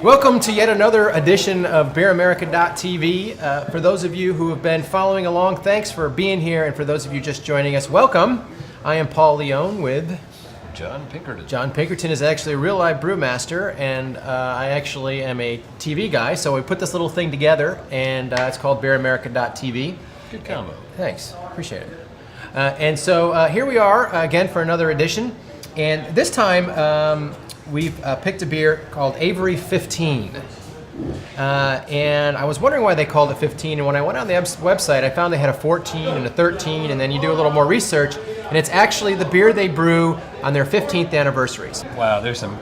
Welcome to yet another edition of BeerAmerica.tv. For those of you who have been following along, thanks for being here, and for those of you just joining us, welcome. I am Paul Leone with John Pinkerton. John Pinkerton is actually a real live brewmaster, and I actually am a TV guy, so we put this little thing together, and it's called BeerAmerica.tv. Good combo. Thanks, appreciate it. And so here we are again for another edition, and this time we've picked a beer called Avery 15. And I was wondering why they called it 15, and when I went on the website I found they had a 14 and a 13, and then you do a little more research and it's actually the beer they brew on their 15th anniversaries. Wow, there's some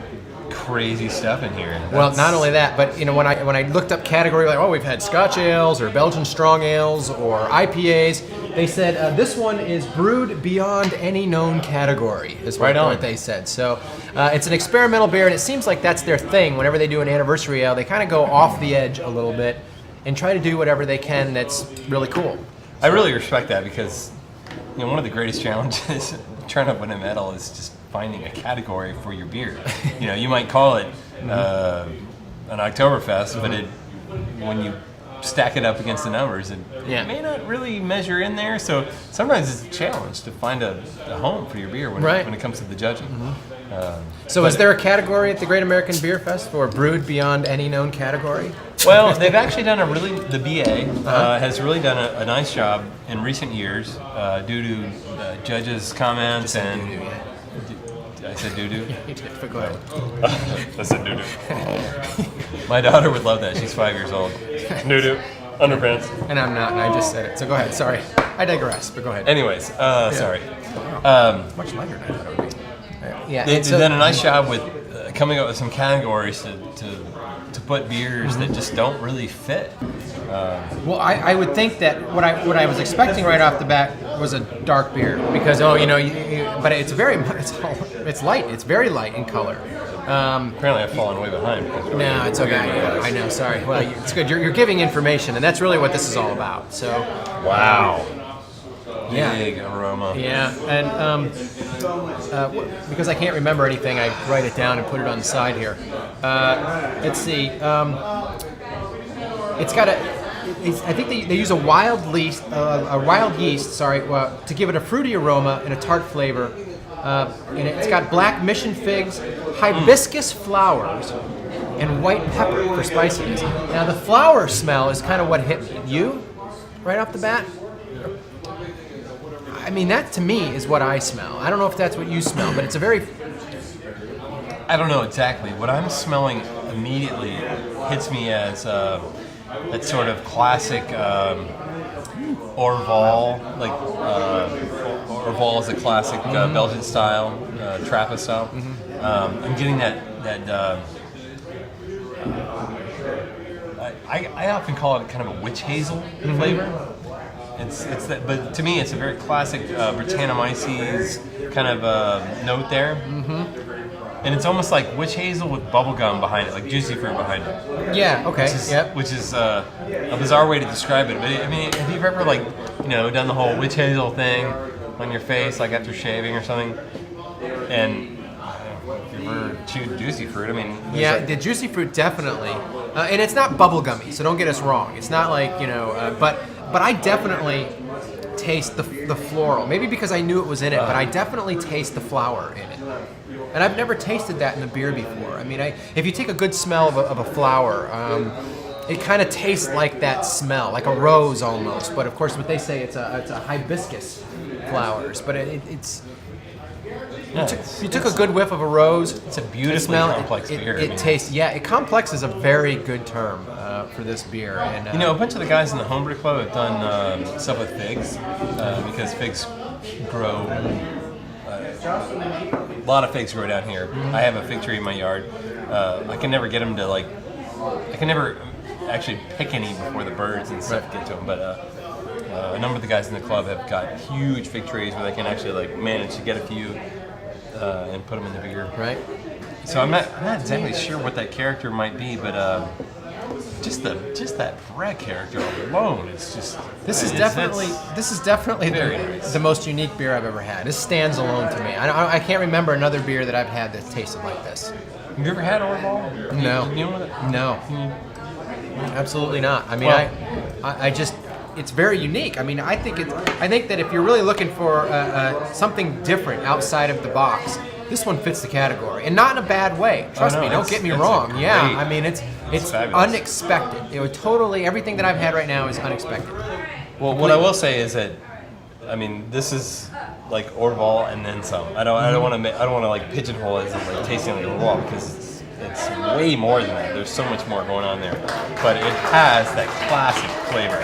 crazy stuff in here. Well, not only that, but you know, when I looked up category, like, oh, we've had Scotch ales or Belgian strong ales or IPAs, they said this one is brewed beyond any known category, is what they said. So it's an experimental beer, and it seems like that's their thing. Whenever they do an anniversary ale, they kind of go off the edge a little bit and try to do whatever they can that's really cool. I really respect that, because you know, one of the greatest challenges trying to win a medal is just finding a category for your beer. You know, you might call it an Oktoberfest, but when you stack it up against the numbers, it may not really measure in there. So sometimes it's a challenge to find a home for your beer when it comes to the judging. So is there a category at the Great American Beer Fest for brewed beyond any known category? Well, they've actually done the BA has really done a nice job in recent years due to judges' comments and... I said doo-doo? You did, but go ahead. I said doo-doo. My daughter would love that. She's 5 years old. Doo-doo. Underpants. And I'm not, and I just said it. So go ahead. Sorry. I digress, but go ahead. Anyways, sorry. Much lighter than I thought it would be. Yeah. They've done a nice job with coming up with some categories to put beers that just don't really fit. Well, I would think that what I was expecting right off the bat was a dark beer, because but it's light. It's very light in color. Apparently, I've fallen way behind. No, it's okay. I know. Sorry. Well, it's good. You're giving information, and that's really what this is all about. So. Wow. Yeah. Big aroma. Yeah, and because I can't remember anything, I write it down and put it on the side here. Let's see. It's got I think they use a wild yeast, to give it a fruity aroma and a tart flavor. And it's got black mission figs, hibiscus flowers, and white pepper for spiciness. Now the flower smell is kind of what hit me. You, right off the bat? I mean, that to me is what I smell. I don't know if that's what you smell, but it's a very... I don't know exactly. What I'm smelling immediately hits me as that sort of classic Orval, like Orval is a classic Belgian style, Trappist style. I'm getting that I often call it kind of a witch hazel flavor. It's that, but to me, it's a very classic Brettanomyces kind of note there, and it's almost like witch hazel with bubble gum behind it, like juicy fruit behind it. Yeah. Okay. Which is a bizarre way to describe it. But I mean, have you ever done the whole witch hazel thing on your face, like after shaving or something? And if you ever chewed juicy fruit, I mean, the juicy fruit definitely, and it's not bubblegummy, so don't get us wrong. It's not like but I definitely taste the floral. Maybe because I knew it was in it, but I definitely taste the flower in it. And I've never tasted that in a beer before. I mean, if you take a good smell of a flower, it kind of tastes like that smell, like a rose almost. But of course, what they say, it's a hibiscus flowers. But it's you took a good whiff of a rose. It's a beautifully complex beer. It tastes, complex is a very good term for this beer. And a bunch of the guys in the homebrew club have done stuff with figs because figs grow. A lot of figs grow down here. I have a fig tree in my yard. I can never get them to I can never actually pick any before the birds and stuff get to them. But a number of the guys in the club have got huge fig trees where they can actually manage to get a few and put them in the beer. Right. So I'm not exactly sure what that character might be, but just that Brett character alone, it's just this is definitely the most unique beer I've ever had. This stands alone to me. I can't remember another beer that I've had that tasted like this. Have you ever had Orval? No. You know what? No. Absolutely not. I mean, I just, it's very unique. I mean, I think that if you're really looking for something different outside of the box, this one fits the category, and not in a bad way. Trust me, don't get me wrong. Yeah, I mean, it's unexpected. It was totally, everything that I've had right now is unexpected. Well, what I will say is that, I mean, this is like Orval and then some. I don't want to like pigeonhole it as like tasting like Orval, because it's way more than that. There's so much more going on there, but it has that classic flavor.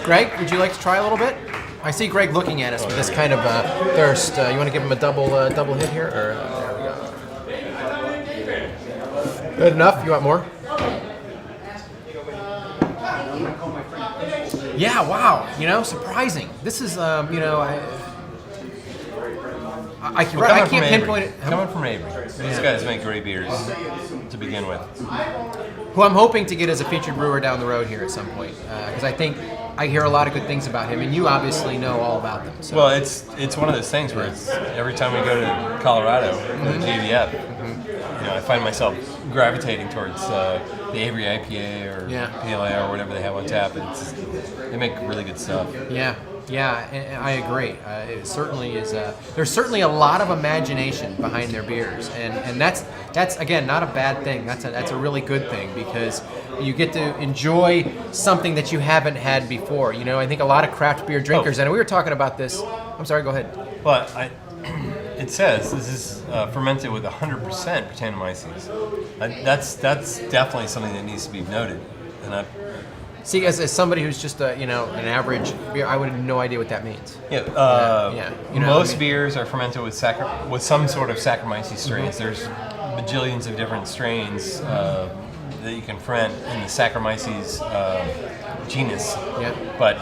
Greg, would you like to try a little bit? I see Greg looking at us with this kind of thirst. You want to give him a double hit here? Or, there we go. Good enough? You want more? Yeah, wow. You know, surprising. This is, you know, I can't pinpoint it. Coming from Avery. These guys make great beers to begin with. Who I'm hoping to get as a featured brewer down the road here at some point, because I think I hear a lot of good things about him, and you obviously know all about them. So. Well, it's one of those things where it's every time we go to Colorado, the JVF, you know, I find myself gravitating towards the Avery IPA or Pale Ale or whatever they have on tap. They make really good stuff. Yeah, and I agree. It certainly is. There's certainly a lot of imagination behind their beers, and that's again not a bad thing. That's a really good thing, because you get to enjoy something that you haven't had before. You know, I think a lot of craft beer drinkers, and we were talking about this. I'm sorry, go ahead. But it says this is fermented with 100% Brettanomyces. That's definitely something that needs to be noted, and See, as somebody who's just an average beer, I would have no idea what that means. Yeah. You know, most beers are fermented with some sort of Saccharomyces strains. There's bajillions of different strains that you can ferment in the Saccharomyces genus. Yeah. But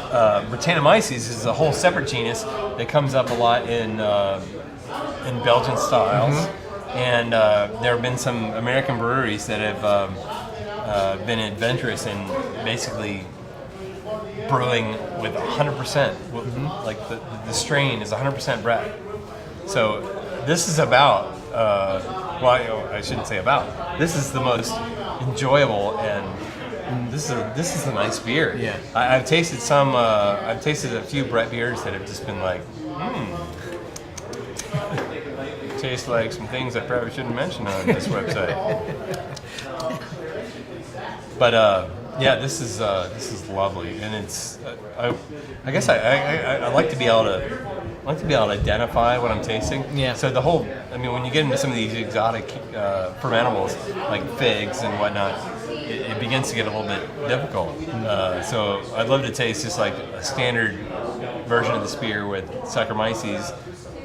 Brettanomyces is a whole separate genus that comes up a lot in Belgian styles, and there have been some American breweries that have been adventurous in basically brewing with 100%, like the strain is 100% Brett. So this is about, well, I shouldn't say about, this is the most enjoyable, and this is a nice beer. Yeah. I've tasted I've tasted a few Brett beers that have just been like, tastes like some things I probably shouldn't mention on this website. But yeah, this is lovely, and it's I guess I like to be able to identify what I'm tasting. Yeah. So I mean, when you get into some of these exotic fermentables like figs and whatnot, it begins to get a little bit difficult. So I'd love to taste just like a standard version of this beer with Saccharomyces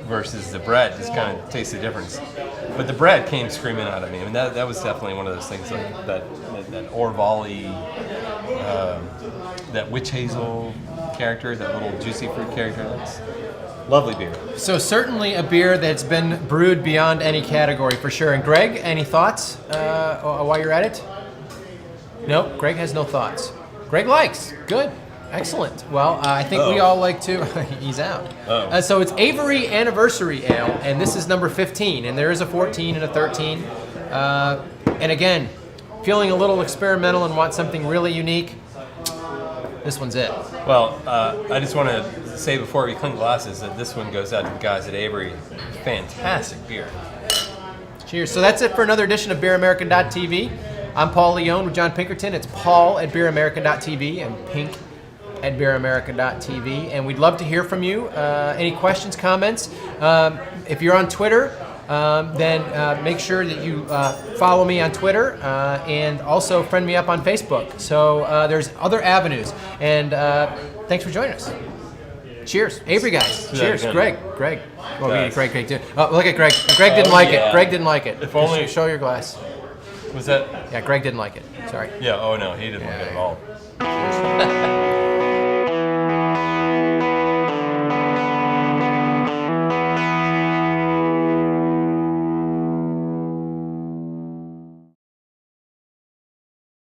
versus the Brett, just kind of taste the difference. But the Brett came screaming out at me. I mean, that was definitely one of those things, like that Orval-y, that witch hazel character, that little juicy fruit character. That's lovely beer. So certainly a beer that's been brewed beyond any category for sure. And Greg, any thoughts while you're at it? Nope, Greg has no thoughts. Greg likes. Good. Excellent. Well, I think we all like to... He's out. So it's Avery Anniversary Ale, and this is number 15, and there is a 14 and a 13. And again, feeling a little experimental and want something really unique, this one's it. Well, I just want to say before we clink glasses that this one goes out to the guys at Avery. Fantastic beer. Cheers. So that's it for another edition of BeerAmerican.tv. I'm Paul Leone with John Pinkerton. It's Paul at BeerAmerican.tv and Pink at BeerAmerican.tv, and we'd love to hear from you. Any questions, comments? If you're on Twitter, then make sure that you follow me on Twitter and also friend me up on Facebook. So there's other avenues, and thanks for joining us. Cheers, Avery guys. Cheers, Greg. Well, Greg too. Oh, look at Greg. Greg didn't like it. Greg didn't like it. If only. Show your glass. Was that? Yeah, Greg didn't like it. Sorry. Yeah. Oh no, he didn't like it at all.